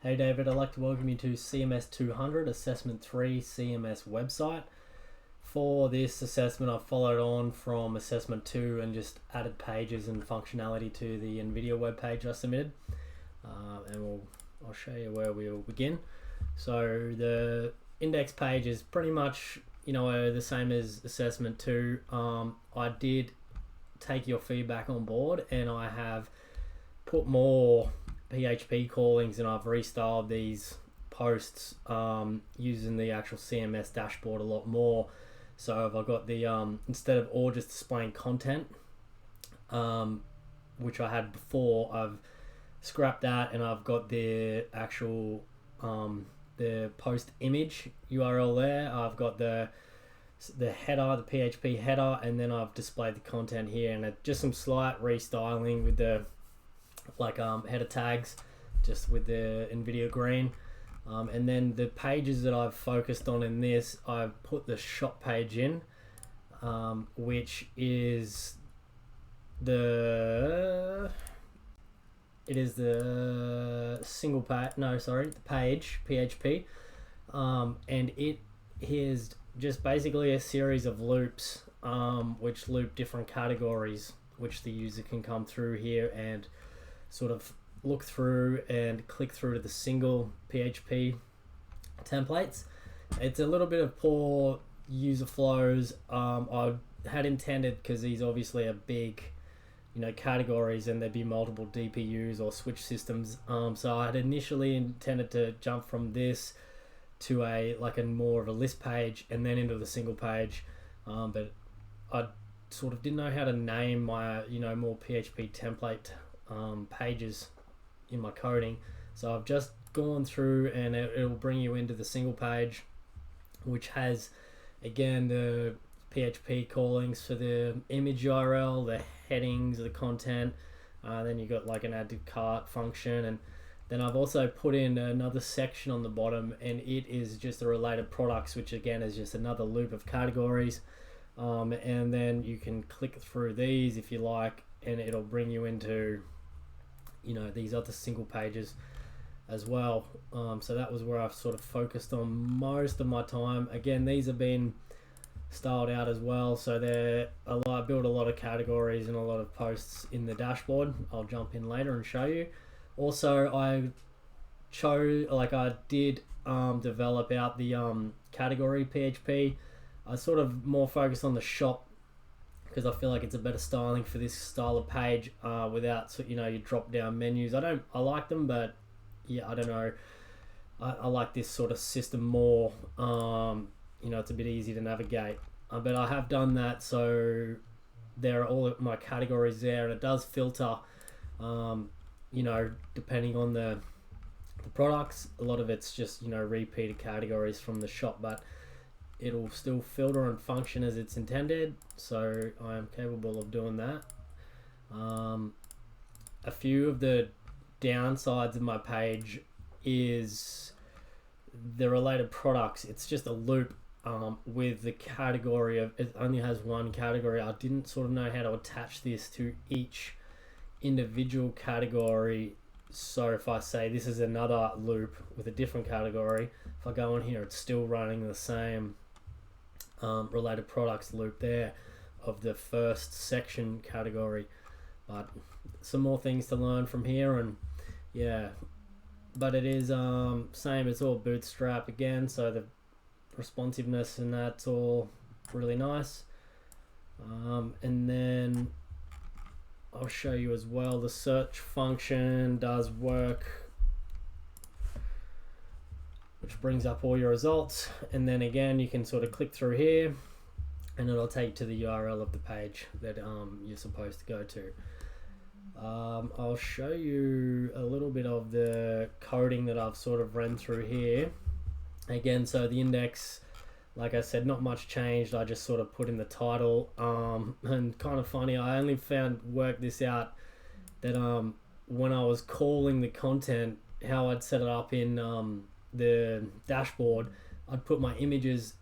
Hey David, I'd like to welcome you to CMS200 Assessment 3 CMS website. For this assessment, I've followed on from Assessment 2 and just added pages and functionality to the NVIDIA web page I submitted. I'll show you where we'll begin. So the index page is pretty much the same as Assessment 2. I did take your feedback on board and I have put more PHP callings and I've restyled these posts using the actual CMS dashboard a lot more. So I've got the instead of all just displaying content, which I had before, I've scrapped that and I've got the actual the post image URL there. I've got the header, the PHP header, and then I've displayed the content here, and just some slight restyling with the header tags, just with the NVIDIA green, and then the pages that I've focused on in this, I've put the shop page in, which is the single page, the page PHP, and it is just basically a series of loops, which loop different categories, which the user can come through here and sort of look through and click through to the single PHP templates. It's a little bit of poor user flows. I had intended, because these obviously are big categories and there'd be multiple DPUs or switch systems, so I had initially intended to jump from this to a more of a list page and then into the single page, but I sort of didn't know how to name my more PHP template pages in my coding, so I've just gone through and it'll bring you into the single page, which has again the PHP callings for the image URL, the headings, the content, then you got an add to cart function, and then I've also put in another section on the bottom, and it is just the related products, which again is just another loop of categories, and then you can click through these if you like, and it'll bring you into these other single pages as well. So that was where I've sort of focused on most of my time. Again, these have been styled out as well, so I build a lot of categories and a lot of posts in the dashboard. I'll jump in later and show you. Also, I did develop out the category PHP. I sort of more focused on the shop, because I feel like it's a better styling for this style of page, without your drop down menus. I like them, but yeah, I don't know. I like this sort of system more. It's a bit easy to navigate. But I have done that, so there are all of my categories there, and it does filter, depending on the products. A lot of it's just repeated categories from the shop, but it'll still filter and function as it's intended, so I am capable of doing that. A few of the downsides of my page is the related products. It's just a loop with the category of, it only has one category. I didn't sort of know how to attach this to each individual category. So if I say this is another loop with a different category, if I go in here, it's still running the same related products loop there of the first section category. But some more things to learn from here, and yeah, but it is same, it's all bootstrap again, so the responsiveness and that's all really nice. And then I'll show you as well, the search function does work, which brings up all your results, and then again you can sort of click through here and it'll take you to the URL of the page that you're supposed to go to. I'll show you a little bit of the coding that I've sort of ran through here. Again, so the index, like I said, not much changed. I just sort of put in the title, and kind of funny, I only worked this out that when I was calling the content, how I'd set it up in the dashboard, I'd put my images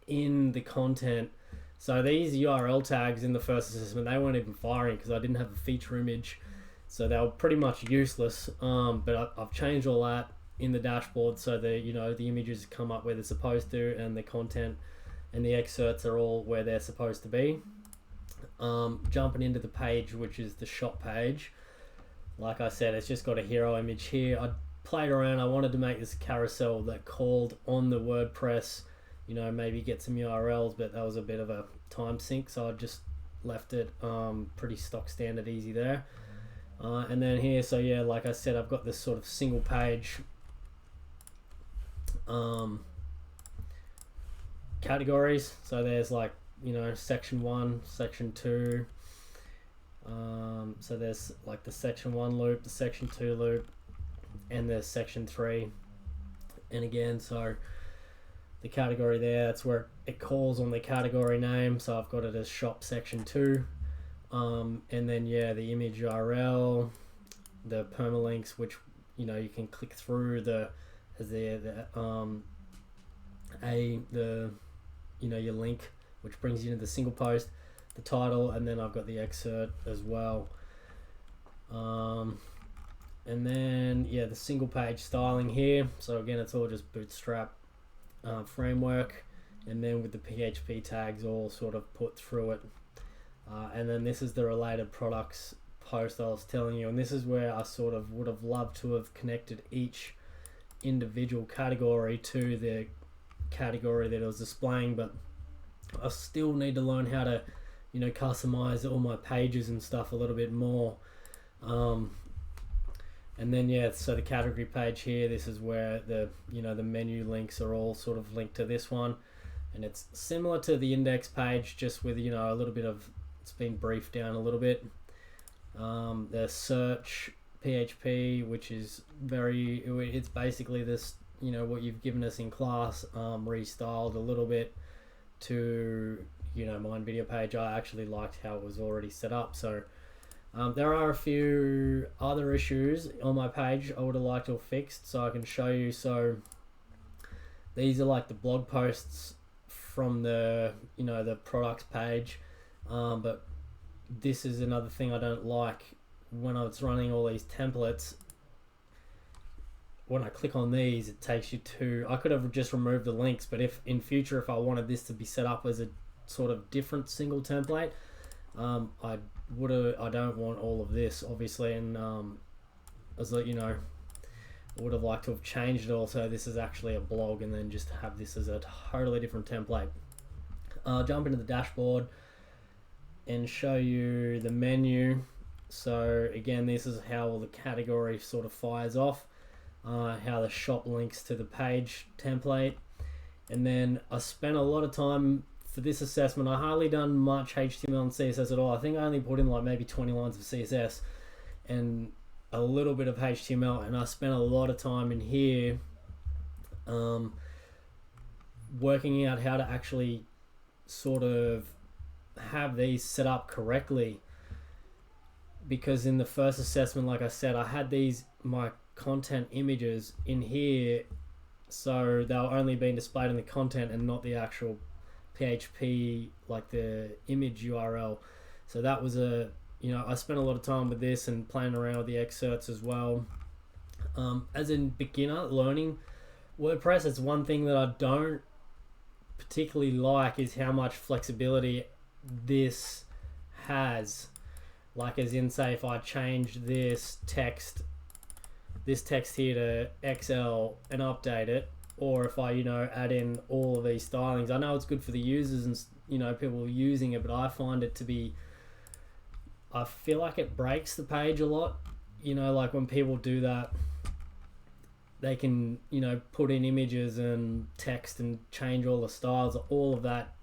in the content. So these URL tags in the first assessment, they weren't even firing because I didn't have a feature image, so they were pretty much useless. But I've changed all that, in the dashboard, so the the images come up where they're supposed to, and the content and the excerpts are all where they're supposed to be. Jumping into the page, which is the shop page, like I said, it's just got a hero image here. I played around. I wanted to make this carousel that called on the WordPress, maybe get some URLs, but that was a bit of a time sink, so I just left it pretty stock standard, easy there. And then here, so yeah, like I said, I've got this sort of single page categories. So there's like, section 1, section 2. So there's like the section 1 loop, the section 2 loop, and the section 3. And again, so the category there, that's where it calls on the category name. So I've got it as shop section 2. And then yeah, the image URL, the permalinks, which you can click through your link, which brings you into the single post, the title, and then I've got the excerpt as well. And then yeah, the single page styling here. So again, it's all just Bootstrap framework, and then with the PHP tags all sort of put through it. And then this is the related products post I was telling you, and this is where I sort of would have loved to have connected each individual category to the category that it was displaying, but I still need to learn how to customize all my pages and stuff a little bit more. And then yeah, so the category page here, this is where the the menu links are all sort of linked to this one, and it's similar to the index page, just with a little bit of, it's been briefed down a little bit. The search PHP, which is it's basically this what you've given us in class, restyled a little bit to my video page. I actually liked how it was already set up. So there are a few other issues on my page I would have liked to have fixed, so I can show you. So these are like the blog posts from the the products page, but this is another thing I don't like. When I was running all these templates, when I click on these, it takes you to, I could have just removed the links, but if in future, if I wanted this to be set up as a sort of different single template, I don't want all of this, obviously, and as I would have liked to have changed it all, so this is actually a blog, and then just have this as a totally different template. Jump into the dashboard and show you the menu. So again, this is how all the category sort of fires off, how the shop links to the page template. And then I spent a lot of time for this assessment. I hardly done much HTML and CSS at all. I think I only put in like maybe 20 lines of CSS and a little bit of HTML, and I spent a lot of time in here working out how to actually sort of have these set up correctly, because in the first assessment, like I said, I had my content images in here, so they were only being displayed in the content and not the actual PHP, like the image URL. So that was I spent a lot of time with this and playing around with the excerpts as well. As a beginner learning WordPress, it's one thing that I don't particularly like is how much flexibility this has. Like, as in, say, if I change this text here to XL and update it, or if I add in all of these stylings, I know it's good for the users and people using it, but I find it to be, I feel like it breaks the page a lot. Like when people do that, they can put in images and text and change all the styles, all of that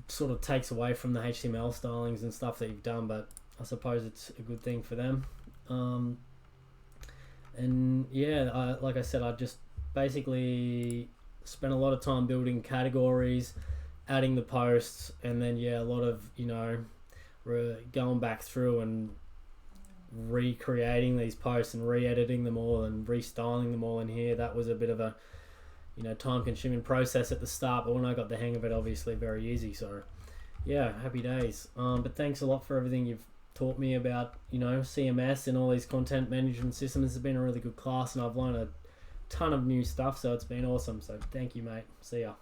sort of takes away from the HTML stylings and stuff that you've done, but I suppose it's a good thing for them. And yeah, like I said, I just basically spent a lot of time building categories, adding the posts, and then yeah, a lot of going back through and recreating these posts and re-editing them all and restyling them all in here. That was a bit of a time-consuming process at the start, but when I got the hang of it, obviously very easy. So yeah, happy days. But thanks a lot for everything you've taught me about, CMS and all these content management systems. It's been a really good class, and I've learned a ton of new stuff, so it's been awesome. So thank you, mate. See ya.